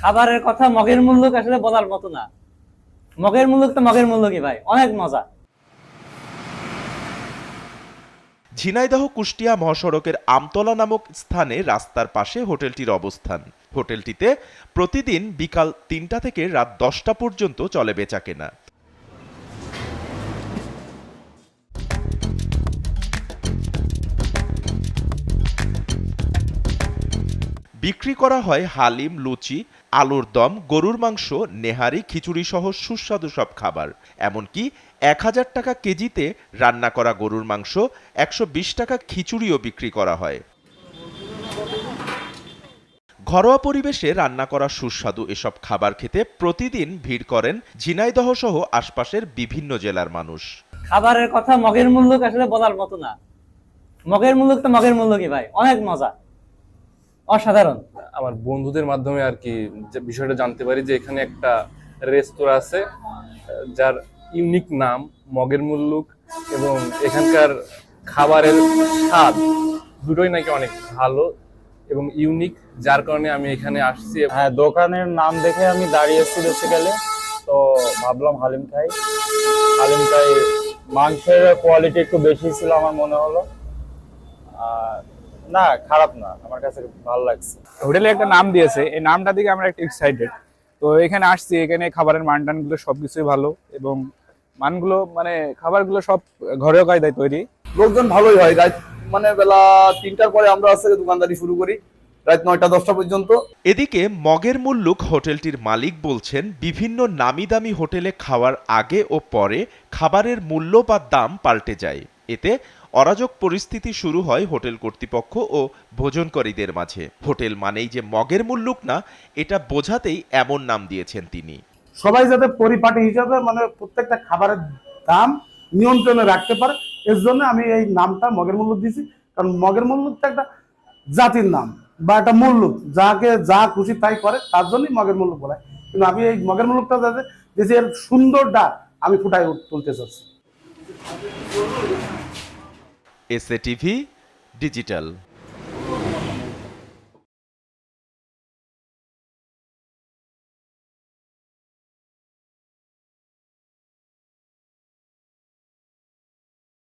খাবারের কথা মগের মুল্লুক আসলে বলার মতো না। মগের মুল্লুক তো মগের মুল্লুকই ভাই, অনেক মজা। ঝিনাইদহ কুষ্টিয়া মহাসড়কের আমতলা নামক স্থানে রাস্তার পাশে হোটেলটির অবস্থান। হোটেলটিতে প্রতিদিন বিকাল ৩টা থেকে রাত ১০টা পর্যন্ত চলে বেচাকেনা। বিক্রি করা হয় হালিম, লুচি, আলুর দম, গরুর মাংস, নেহারি, খিচুড়ি সহ সুস্বাদু সব খাবার। এমনকি ১,০০০ টাকা কেজিতে রান্না করা গরুর মাংস, ১২০ টাকা খিচুড়িও বিক্রি করা হয়। ঘরোয়া পরিবেশে রান্না করা সুস্বাদু এসব খাবার খেতে প্রতিদিন ভিড় করেন ঝিনাইদহ সহ আশপাশের বিভিন্ন জেলার মানুষ। খাবারের কথা মগের মুল্লুক আসলে বলার মতো না। মগের মুল্লুক তো মগের মুল্লুকই ভাই, অনেক মজা, অসাধারণ। আমার বন্ধুদের মাধ্যমে আর কি যে বিষয়টা জানতে পারি যে এখানে একটা রেস্তোরাঁ আছে যার ইউনিক নাম মগের মুল্লুক, এবং এখানকার খাবারের স্বাদ দুটোই নাকি অনেক ভালো এবং ইউনিক, যার কারণে আমি এখানে আসছি। হ্যাঁ, দোকানের নাম দেখে আমি দাঁড়িয়েছি বেসিক্যালি, তো ভাবলাম হালিম খাই। মাংসের কোয়ালিটি একটু বেশি ছিল আমার মনে হলো। না, খারাপ না, আমার কাছে ভালো লাগছে। হোটেলে একটা নাম দিয়েছে, এই নামটা দিকে আমরা একটু এক্সাইটেড। তো এখানে আসছি, এখানে খাবারের মান টানগুলো সবকিছুই ভালো, এবং মানগুলো মানে খাবারগুলো সব ঘরোয়া কায়দায় তৈরি। লোকজন ভালোই হয়। রাত মানে বেলা ৩টার পরে আমরা আসলে দোকানদারি শুরু করি রাত ৯টা-১০টা পর্যন্ত। এদিকে মগের মুল্লুক হোটেলটির মালিক বলছেন, বিভিন্ন নামি দামি হোটেলে খাওয়ার আগে ও পরে খাবারের মূল্য বা দাম পাল্টে যায়। এতে অরাজক পরিস্থিতি শুরু হয় হোটেল কর্তৃপক্ষ ও ভোজনকারীদের মাঝে। হোটেল মানেই যে মগের মুল্লুক না, এটা বোঝাতেই এমন নাম দিয়েছেন তিনি। সবাই যাতে পরিপাটি হিসাবে মানে প্রত্যেকটা খাবারের দাম নিয়ন্ত্রণে রাখতে পারে, এর জন্য আমি এই নামটা মগের মুল্লুক দিয়েছি। কারণ মগের মুল্লুকটা একটা জাতির নাম বা একটা মুল্লুক, যাকে যা খুশি তাই করে, তার জন্যই মগের মুল্লুক বলে। কিন্তু আমি এই মগের মুল্লুকটা যাতে দেশের সুন্দরটা আমি ফুটাই তুলতে চাচ্ছি। SA TV digital.